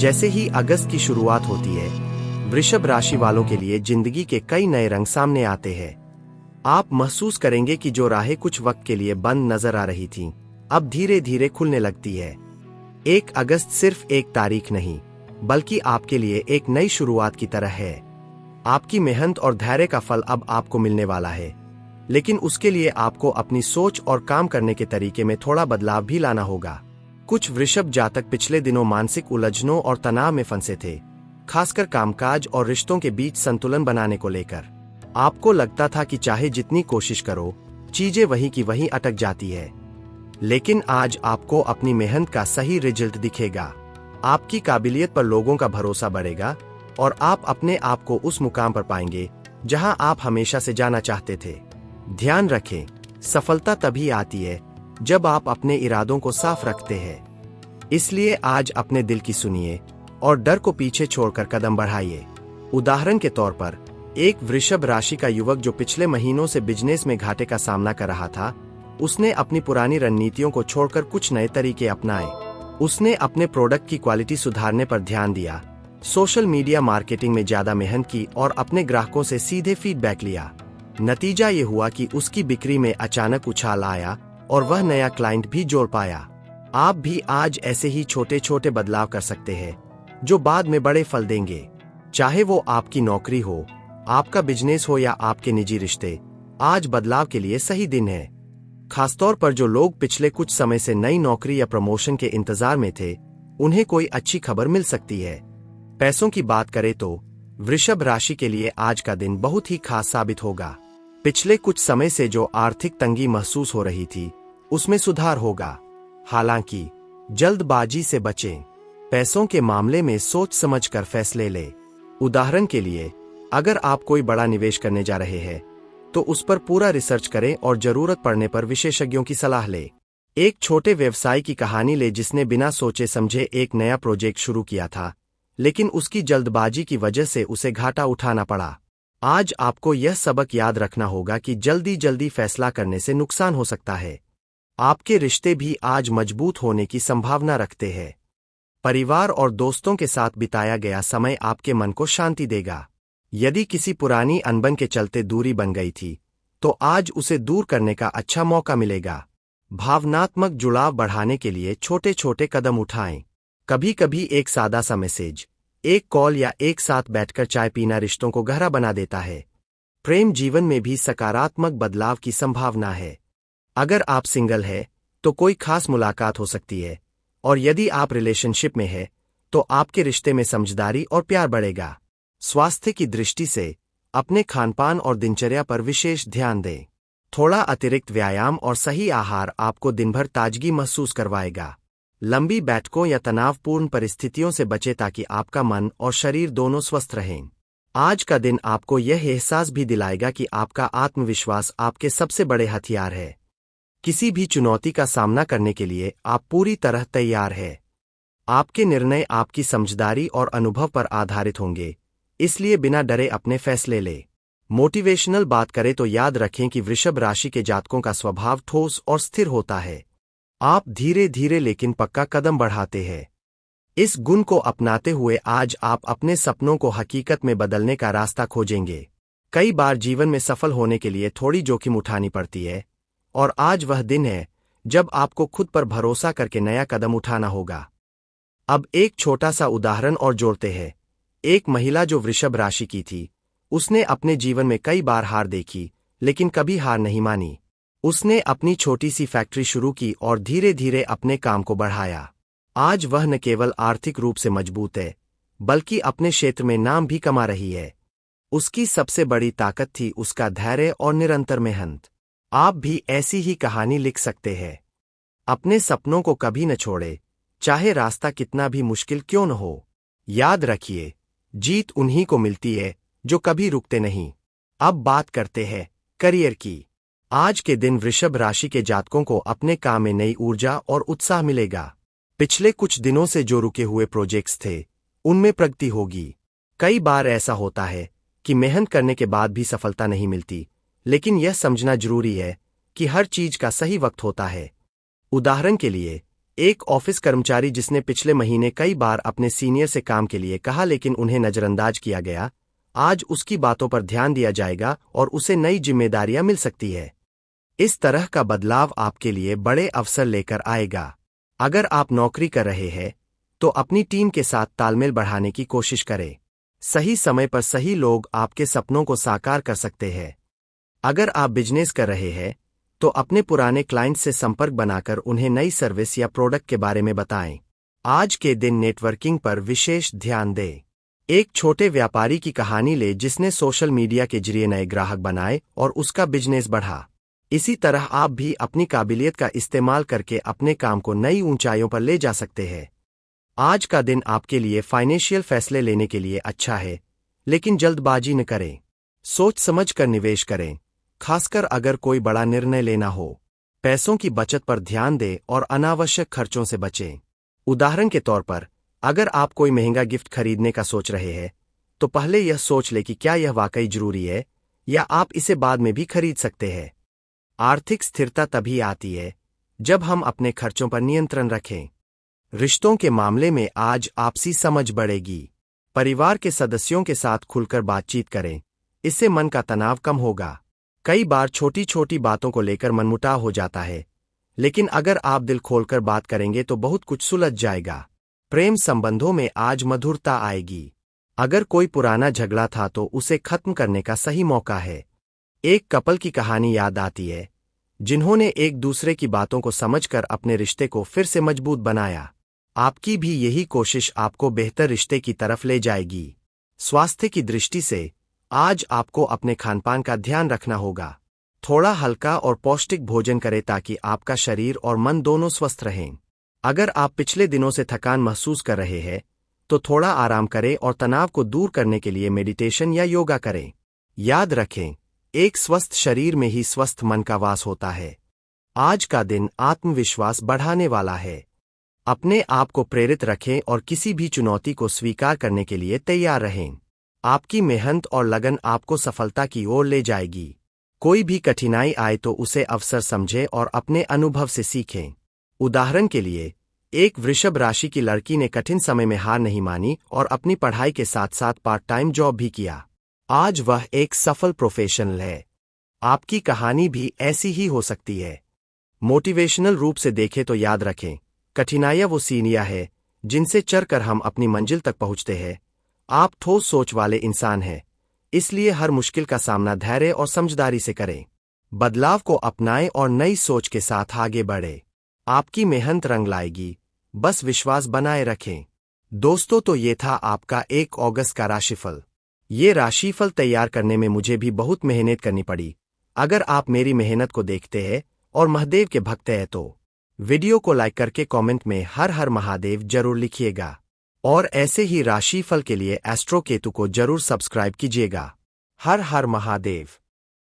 जैसे ही अगस्त की शुरुआत होती है, वृषभ राशि वालों के लिए जिंदगी के कई नए रंग सामने आते हैं। आप महसूस करेंगे कि जो राहें कुछ वक्त के लिए बंद नजर आ रही थीं, अब धीरे धीरे खुलने लगती है। 1 अगस्त सिर्फ एक तारीख नहीं, बल्कि आपके लिए एक नई शुरुआत की तरह है। आपकी मेहनत और धैर्य का फल अब आपको मिलने वाला है, लेकिन उसके लिए आपको अपनी सोच और काम करने के तरीके में थोड़ा बदलाव भी लाना होगा। कुछ वृषभ जातक पिछले दिनों मानसिक उलझनों और तनाव में फंसे थे, खासकर कामकाज और रिश्तों के बीच संतुलन बनाने को लेकर। आपको लगता था कि चाहे जितनी कोशिश करो, चीजें वहीं की वहीं अटक जाती है। लेकिन आज आपको अपनी मेहनत का सही रिजल्ट दिखेगा। आपकी काबिलियत पर लोगों का भरोसा बढ़ेगा और आप अपने आप को उस मुकाम पर पाएंगे जहां आप हमेशा से जाना चाहते थे। ध्यान रखें, सफलता तभी आती है जब आप अपने इरादों को साफ रखते हैं। इसलिए आज अपने दिल की सुनिए और डर को पीछे छोड़कर कदम बढ़ाइए। उदाहरण के तौर पर, एक वृषभ राशि का युवक जो पिछले महीनों से बिजनेस में घाटे का सामना कर रहा था, उसने अपनी पुरानी रणनीतियों को छोड़कर कुछ नए तरीके अपनाए। उसने अपने प्रोडक्ट की क्वालिटी सुधारने पर ध्यान दिया, सोशल मीडिया मार्केटिंग में ज्यादा मेहनत की और अपने ग्राहकों से सीधे फीडबैक लिया। नतीजा ये हुआ कि उसकी बिक्री में अचानक उछाल आया और वह नया क्लाइंट भी जोड़ पाया। आप भी आज ऐसे ही छोटे छोटे बदलाव कर सकते हैं, जो बाद में बड़े फल देंगे। चाहे वो आपकी नौकरी हो, आपका बिजनेस हो या आपके निजी रिश्ते, आज बदलाव के लिए सही दिन है। खासतौर पर जो लोग पिछले कुछ समय से नई नौकरी या प्रमोशन के इंतजार में थे, उन्हें कोई अच्छी खबर मिल सकती है। पैसों की बात करें तो वृषभ राशि के लिए आज का दिन बहुत ही खास साबित होगा। पिछले कुछ समय से जो आर्थिक तंगी महसूस हो रही थी, उसमें सुधार होगा। हालांकि जल्दबाजी से बचें। पैसों के मामले में सोच समझकर फैसले लें। उदाहरण के लिए, अगर आप कोई बड़ा निवेश करने जा रहे हैं, तो उस पर पूरा रिसर्च करें और जरूरत पड़ने पर विशेषज्ञों की सलाह लें। एक छोटे व्यवसाय की कहानी ले जिसने बिना सोचे समझे एक नया प्रोजेक्ट शुरू किया था, लेकिन उसकी जल्दबाजी की वजह से उसे घाटा उठाना पड़ा। आज आपको यह सबक याद रखना होगा कि जल्दी जल्दी फैसला करने से नुकसान हो सकता है। आपके रिश्ते भी आज मजबूत होने की संभावना रखते हैं। परिवार और दोस्तों के साथ बिताया गया समय आपके मन को शांति देगा। यदि किसी पुरानी अनबन के चलते दूरी बन गई थी, तो आज उसे दूर करने का अच्छा मौका मिलेगा। भावनात्मक जुड़ाव बढ़ाने के लिए छोटे छोटे कदम उठाएं। कभी कभी एक सादा सा मैसेज, एक कॉल या एक साथ बैठकर चाय पीना रिश्तों को गहरा बना देता है। प्रेम जीवन में भी सकारात्मक बदलाव की संभावना है। अगर आप सिंगल है, तो कोई खास मुलाकात हो सकती है, और यदि आप रिलेशनशिप में है, तो आपके रिश्ते में समझदारी और प्यार बढ़ेगा। स्वास्थ्य की दृष्टि से अपने खानपान और दिनचर्या पर विशेष ध्यान दें। थोड़ा अतिरिक्त व्यायाम और सही आहार आपको दिन भर ताजगी महसूस करवाएगा। लंबी बैठकों या तनावपूर्ण परिस्थितियों से बचें ताकि आपका मन और शरीर दोनों स्वस्थ रहें। आज का दिन आपको यह एहसास भी दिलाएगा कि आपका आत्मविश्वास आपके सबसे बड़े हथियार है। किसी भी चुनौती का सामना करने के लिए आप पूरी तरह तैयार हैं। आपके निर्णय आपकी समझदारी और अनुभव पर आधारित होंगे, इसलिए बिना डरे अपने फैसले लें। मोटिवेशनल बात करें तो याद रखें कि वृषभ राशि के जातकों का स्वभाव ठोस और स्थिर होता है। आप धीरे धीरे लेकिन पक्का कदम बढ़ाते हैं। इस गुण को अपनाते हुए आज आप अपने सपनों को हकीकत में बदलने का रास्ता खोजेंगे। कई बार जीवन में सफल होने के लिए थोड़ी जोखिम उठानी पड़ती है, और आज वह दिन है जब आपको खुद पर भरोसा करके नया कदम उठाना होगा। अब एक छोटा सा उदाहरण और जोड़ते हैं। एक महिला जो वृषभ राशि की थी, उसने अपने जीवन में कई बार हार देखी, लेकिन कभी हार नहीं मानी। उसने अपनी छोटी सी फैक्ट्री शुरू की और धीरे धीरे अपने काम को बढ़ाया। आज वह न केवल आर्थिक रूप से मजबूत है, बल्कि अपने क्षेत्र में नाम भी कमा रही है। उसकी सबसे बड़ी ताकत थी उसका धैर्य और निरंतर मेहनत। आप भी ऐसी ही कहानी लिख सकते हैं। अपने सपनों को कभी न छोड़े, चाहे रास्ता कितना भी मुश्किल क्यों न हो। याद रखिए, जीत उन्हीं को मिलती है जो कभी रुकते नहीं। अब बात करते हैं करियर की। आज के दिन वृषभ राशि के जातकों को अपने काम में नई ऊर्जा और उत्साह मिलेगा। पिछले कुछ दिनों से जो रुके हुए प्रोजेक्ट्स थे, उनमें प्रगति होगी। कई बार ऐसा होता है कि मेहनत करने के बाद भी सफलता नहीं मिलती, लेकिन यह समझना जरूरी है कि हर चीज का सही वक्त होता है। उदाहरण के लिए, एक ऑफिस कर्मचारी जिसने पिछले महीने कई बार अपने सीनियर से काम के लिए कहा लेकिन उन्हें नजरअंदाज किया गया, आज उसकी बातों पर ध्यान दिया जाएगा और उसे नई जिम्मेदारियां मिल सकती है। इस तरह का बदलाव आपके लिए बड़े अवसर लेकर आएगा। अगर आप नौकरी कर रहे हैं तो अपनी टीम के साथ तालमेल बढ़ाने की कोशिश करें। सही समय पर सही लोग आपके सपनों को साकार कर सकते हैं। अगर आप बिजनेस कर रहे हैं तो अपने पुराने क्लाइंट से संपर्क बनाकर उन्हें नई सर्विस या प्रोडक्ट के बारे में बताएं। आज के दिन नेटवर्किंग पर विशेष ध्यान दें। एक छोटे व्यापारी की कहानी ले जिसने सोशल मीडिया के जरिए नए ग्राहक बनाए और उसका बिजनेस बढ़ा। इसी तरह आप भी अपनी काबिलियत का इस्तेमाल करके अपने काम को नई ऊंचाइयों पर ले जा सकते हैं। आज का दिन आपके लिए फाइनेंशियल फैसले लेने के लिए अच्छा है, लेकिन जल्दबाजी न करें। सोच समझ कर निवेश करें, खासकर अगर कोई बड़ा निर्णय लेना हो। पैसों की बचत पर ध्यान दें और अनावश्यक खर्चों से बचें। उदाहरण के तौर पर, अगर आप कोई महंगा गिफ्ट खरीदने का सोच रहे हैं तो पहले यह सोच लें कि क्या यह वाकई जरूरी है या आप इसे बाद में भी खरीद सकते हैं। आर्थिक स्थिरता तभी आती है जब हम अपने खर्चों पर नियंत्रण रखें। रिश्तों के मामले में आज आपसी समझ बढ़ेगी। परिवार के सदस्यों के साथ खुलकर बातचीत करें, इससे मन का तनाव कम होगा। कई बार छोटी छोटी बातों को लेकर मनमुटाव हो जाता है, लेकिन अगर आप दिल खोलकर बात करेंगे तो बहुत कुछ सुलझ जाएगा। प्रेम संबंधों में आज मधुरता आएगी। अगर कोई पुराना झगड़ा था तो उसे खत्म करने का सही मौका है। एक कपल की कहानी याद आती है जिन्होंने एक दूसरे की बातों को समझकर अपने रिश्ते को फिर से मजबूत बनाया। आपकी भी यही कोशिश आपको बेहतर रिश्ते की तरफ ले जाएगी। स्वास्थ्य की दृष्टि से आज आपको अपने खानपान का ध्यान रखना होगा। थोड़ा हल्का और पौष्टिक भोजन करें ताकि आपका शरीर और मन दोनों स्वस्थ रहें। अगर आप पिछले दिनों से थकान महसूस कर रहे हैं तो थोड़ा आराम करें और तनाव को दूर करने के लिए मेडिटेशन या योगा करें। याद रखें, एक स्वस्थ शरीर में ही स्वस्थ मन का वास होता है। आज का दिन आत्मविश्वास बढ़ाने वाला है। अपने आप को प्रेरित रखें और किसी भी चुनौती को स्वीकार करने के लिए तैयार रहें। आपकी मेहनत और लगन आपको सफलता की ओर ले जाएगी। कोई भी कठिनाई आए तो उसे अवसर समझें और अपने अनुभव से सीखें। उदाहरण के लिए, एक वृषभ राशि की लड़की ने कठिन समय में हार नहीं मानी और अपनी पढ़ाई के साथ साथ पार्ट टाइम जॉब भी किया। आज वह एक सफल प्रोफेशनल है। आपकी कहानी भी ऐसी ही हो सकती है। मोटिवेशनल रूप से देखें तो याद रखें, कठिनाइयां वो सीढ़ियां हैं जिनसे चढ़कर हम अपनी मंजिल तक पहुंचते हैं। आप ठोस सोच वाले इंसान हैं, इसलिए हर मुश्किल का सामना धैर्य और समझदारी से करें। बदलाव को अपनाएं और नई सोच के साथ आगे बढ़ें। आपकी मेहनत रंग लाएगी, बस विश्वास बनाए रखें। दोस्तों, तो ये था आपका 1 अगस्त का राशिफल। ये राशिफल तैयार करने में मुझे भी बहुत मेहनत करनी पड़ी। अगर आप मेरी मेहनत को देखते हैं और महादेव के भक्त हैं तो वीडियो को लाइक करके कमेंट में हर हर महादेव जरूर लिखिएगा। और ऐसे ही राशिफल के लिए एस्ट्रो केतु को जरूर सब्सक्राइब कीजिएगा। हर हर महादेव।